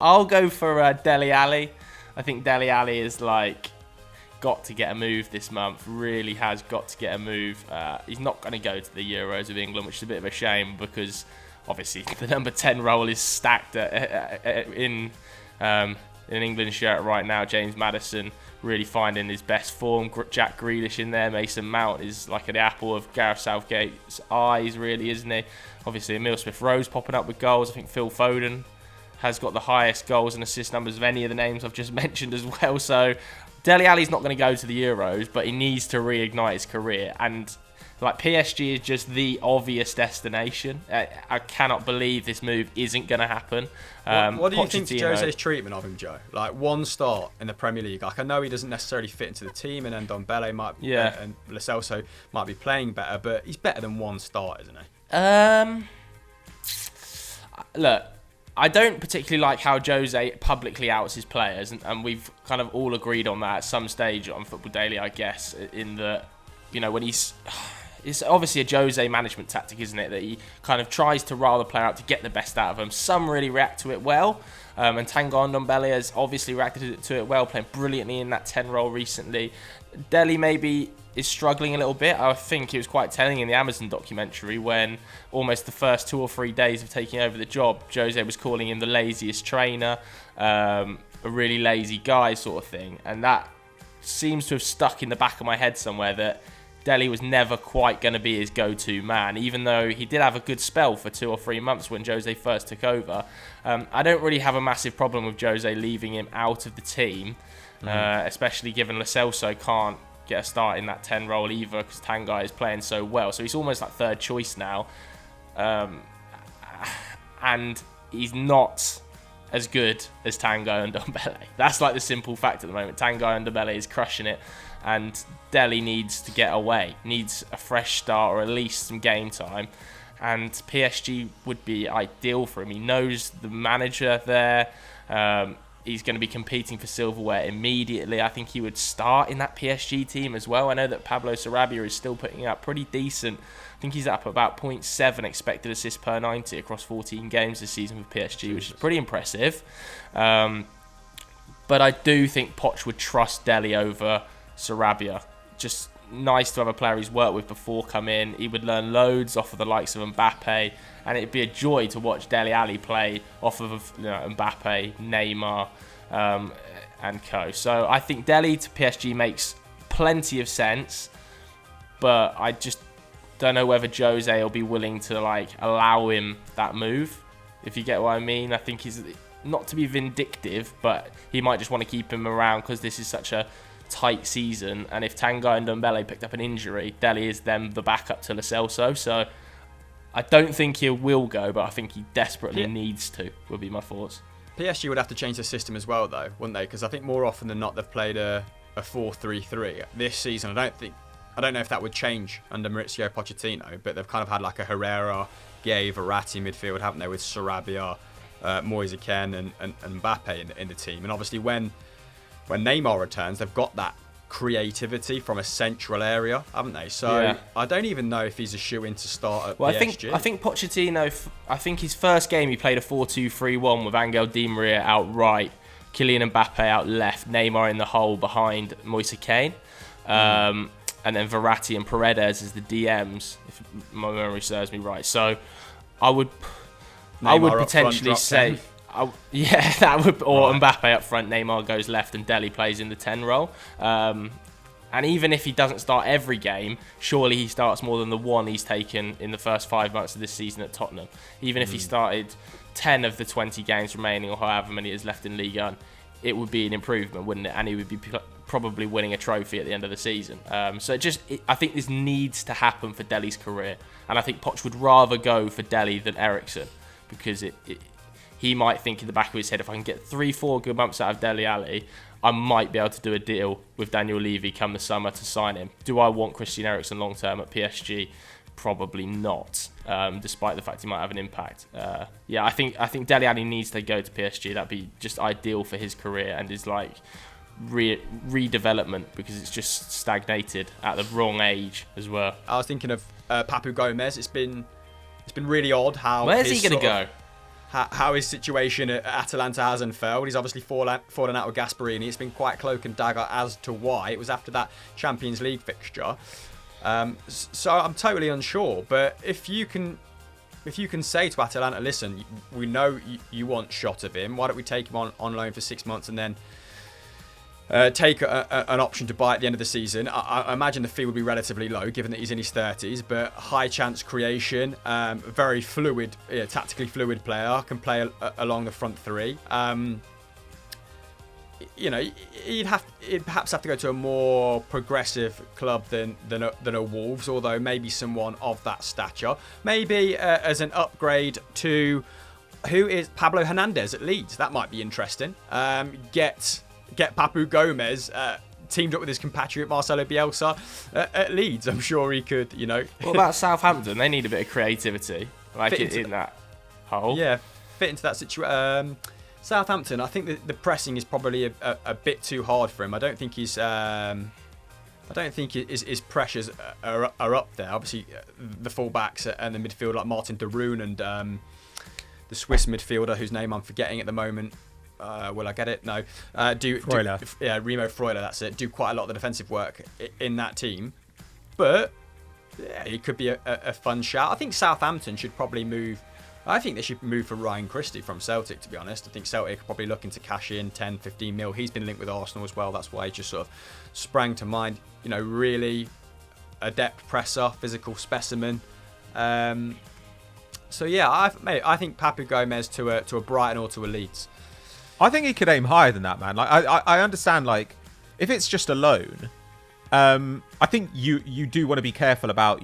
I'll go for Dele Alli. I think Dele Alli is got to get a move this month. Really has got to get a move. He's not going to go to the Euros of England, which is a bit of a shame because obviously the number 10 role is stacked in an England shirt right now. James Maddison really finding his best form. Jack Grealish in there. Mason Mount is like the apple of Gareth Southgate's eyes, really, isn't he? Obviously, Emile Smith-Rowe's popping up with goals. I think Phil Foden has got the highest goals and assist numbers of any of the names I've just mentioned as well. So Dele Alli's not going to go to the Euros, but he needs to reignite his career. And PSG is just the obvious destination. I cannot believe this move isn't going to happen. What do you think of Jose's treatment of him, Joe? One start in the Premier League. I know he doesn't necessarily fit into the team, and Ndombele and Lo Celso might be playing better, but he's better than one start, isn't he? Look, I don't particularly like how Jose publicly outs his players, and we've kind of all agreed on that at some stage on Football Daily, I guess, in that, when he's... It's obviously a Jose management tactic, isn't it? That he kind of tries to rile the player out to get the best out of them. Some really react to it well, and Tanguy Ndombele has obviously reacted to it well, playing brilliantly in that 10 role recently. Dele maybe is struggling a little bit. I think it was quite telling in the Amazon documentary when almost the first 2 or 3 days of taking over the job, Jose was calling him the laziest trainer, a really lazy guy sort of thing. And that seems to have stuck in the back of my head somewhere, that Dele was never quite going to be his go-to man, even though he did have a good spell for 2 or 3 months when Jose first took over. I don't really have a massive problem with Jose leaving him out of the team, especially given Lo Celso can't get a start in that 10 role either because Tanguy is playing so well. So he's almost like third choice now. And he's not as good as Tanguy Ndombele. That's the simple fact at the moment. Tanguy Ndombele is crushing it, and Dele needs to get away, needs a fresh start or at least some game time. And PSG would be ideal for him. He knows the manager there. He's going to be competing for silverware immediately. I think he would start in that PSG team as well. I know that Pablo Sarabia is still putting up pretty decent. I think he's up about 0.7 expected assists per 90 across 14 games this season with PSG, which is pretty impressive. But I do think Poch would trust Dele over Sarabia. Just nice to have a player he's worked with before come in. He would learn loads off of the likes of Mbappe, and it'd be a joy to watch Dele Alli play off of Mbappe, Neymar, and co. So I think Dele to PSG makes plenty of sense, but I just don't know whether Jose will be willing to allow him that move, if you get what I mean. I think he's not to be vindictive, but he might just want to keep him around because this is such a tight season, and if Tanguy Ndombele picked up an injury, Dele is then the backup to Lo Celso. So I don't think he will go, but I think he desperately needs to, would be my thoughts. PSG would have to change the system as well, though, wouldn't they? Because I think more often than not they've played a 4-3-3 this season. I don't know if that would change under Mauricio Pochettino, but they've kind of had a Herrera, Gay, Verratti midfield, haven't they, with Sarabia, Moise Kean and Mbappe in the team. And obviously when Neymar returns, they've got that creativity from a central area, haven't they? So yeah. I don't even know if he's a shoe-in to start at PSG. I think Pochettino, I think his first game he played a 4-2-3-1 with Angel Di Maria out right, Kylian Mbappe out left, Neymar in the hole behind Moise Kean, and then Verratti and Paredes as the DMs, if my memory serves me right. So I would potentially say... that would, or right. Mbappe up front, Neymar goes left, and Dele plays in the 10 role. And even if he doesn't start every game, surely he starts more than the one he's taken in the first 5 months of this season at Tottenham. Even if he started 10 of the 20 games remaining, or however many is left in Ligue 1, it would be an improvement, wouldn't it? And he would be probably winning a trophy at the end of the season. I think this needs to happen for Dele's career, and I think Poch would rather go for Dele than Eriksen, because he might think in the back of his head, if I can get 3-4 good months out of Dele Alli, I might be able to do a deal with Daniel Levy come the summer to sign him. Do I want Christian Eriksen long term at PSG? Probably not, despite the fact he might have an impact. I think Dele Alli needs to go to PSG. That'd be just ideal for his career and his redevelopment, because it's just stagnated at the wrong age as well. I was thinking of Papu Gomez. It's been really odd how. Where's he going to go? how his situation at Atalanta has unfurled. He's obviously fallen out with Gasperini. It's been quite cloak and dagger as to why. It was after that Champions League fixture. So I'm totally unsure. But if you can say to Atalanta, listen, we know you want shot of him. Why don't we take him on loan for 6 months and then take an option to buy at the end of the season? I imagine the fee would be relatively low, given that he's in his 30s, but high chance creation, very fluid, tactically fluid player, can play along the front three. He'd perhaps have to go to a more progressive club than a Wolves, although maybe someone of that stature. Maybe as an upgrade to who is Pablo Hernandez at Leeds. That might be interesting. Get Papu Gomez teamed up with his compatriot Marcelo Bielsa at Leeds. I'm sure he could, What about Southampton? They need a bit of creativity, in that hole. Yeah, fit into that situation. Southampton, I think the pressing is probably a bit too hard for him. I don't think his his pressures are up there. Obviously, the fullbacks and the midfield like Martin de Roon and the Swiss midfielder whose name I'm forgetting at the moment. Will I get it? No. Remo Freuler, that's it. Do quite a lot of the defensive work in that team. But yeah, it could be a fun shout. I think Southampton should probably move. I think they should move for Ryan Christie from Celtic, to be honest. I think Celtic are probably looking to cash in 10, 15 mil. He's been linked with Arsenal as well. That's why he just sort of sprang to mind. Really adept presser, physical specimen. So yeah, I think Papu Gomez to a Brighton or to a Leeds. I think he could aim higher than that, man. Like I understand, like if it's just a loan, I think you do want to be careful about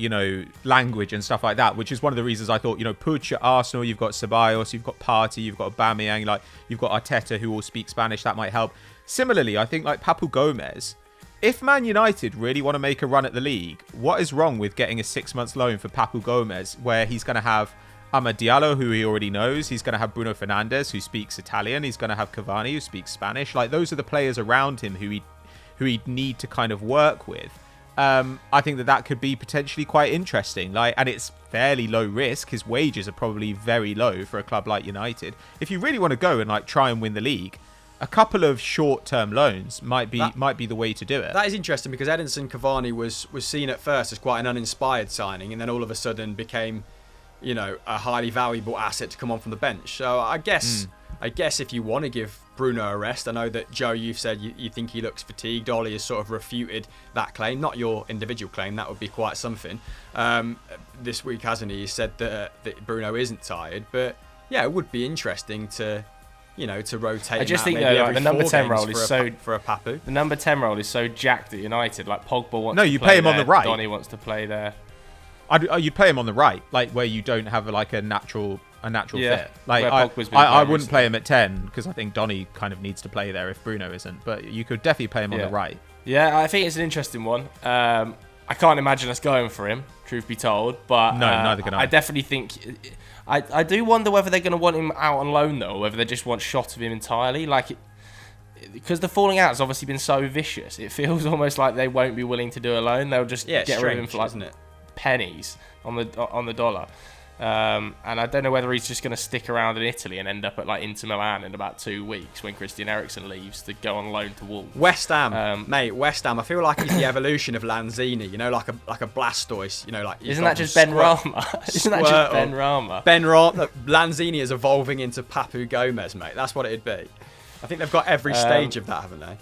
language and stuff like that, which is one of the reasons I thought Puig at Arsenal, you've got Ceballos, you've got Partey, you've got Aubameyang, like you've got Arteta who all speak Spanish. That might help. Similarly, I think like Papu Gomez, if Man United really want to make a run at the league, what is wrong with getting a 6 months loan for Papu Gomez, where he's going to have Amad Diallo, who he already knows. He's going to have Bruno Fernandes, who speaks Italian. He's going to have Cavani, who speaks Spanish. Like, those are the players around him who he'd need to kind of work with. I think that could be potentially quite interesting. And it's fairly low risk. His wages are probably very low for a club like United. If you really want to go and try and win the league, a couple of short-term loans might be the way to do it. That is interesting because Edinson Cavani was seen at first as quite an uninspired signing, and then all of a sudden became a highly valuable asset to come on from the bench. So I guess if you want to give Bruno a rest, I know that Joe, you've said you think he looks fatigued. Ollie has sort of refuted that claim, not your individual claim. That would be quite something. This week, hasn't he? He said that Bruno isn't tired, but yeah, it would be interesting to rotate. I just think the number 10 role is for a Papu. The number 10 role is so jacked at United. Like Pogba wants. No, to you play play him there, on the right. Donny wants to play there. You'd play him on the right, where you don't have a natural fit. I wouldn't play him at 10 because I think Donny kind of needs to play there if Bruno isn't. But you could definitely play him on the right. Yeah, I think it's an interesting one. I can't imagine us going for him, truth be told. But no, neither can I. I definitely think. I do wonder whether they're going to want him out on loan though, or whether they just want shot of him entirely. Because the falling out has obviously been so vicious, it feels almost like they won't be willing to do a loan. They'll just get rid of him for isn't it? pennies on the dollar. And I don't know whether he's just going to stick around in Italy and end up at Inter Milan in about 2 weeks when Christian Eriksen leaves to go on loan to Wolves. West Ham, mate. West Ham. I feel like he's the evolution of Lanzini. like a Blastoise. Isn't that just Ben Rama? Isn't that just Ben Rama? Lanzini is evolving into Papu Gomez, mate. That's what it'd be. I think they've got every stage of that, haven't they?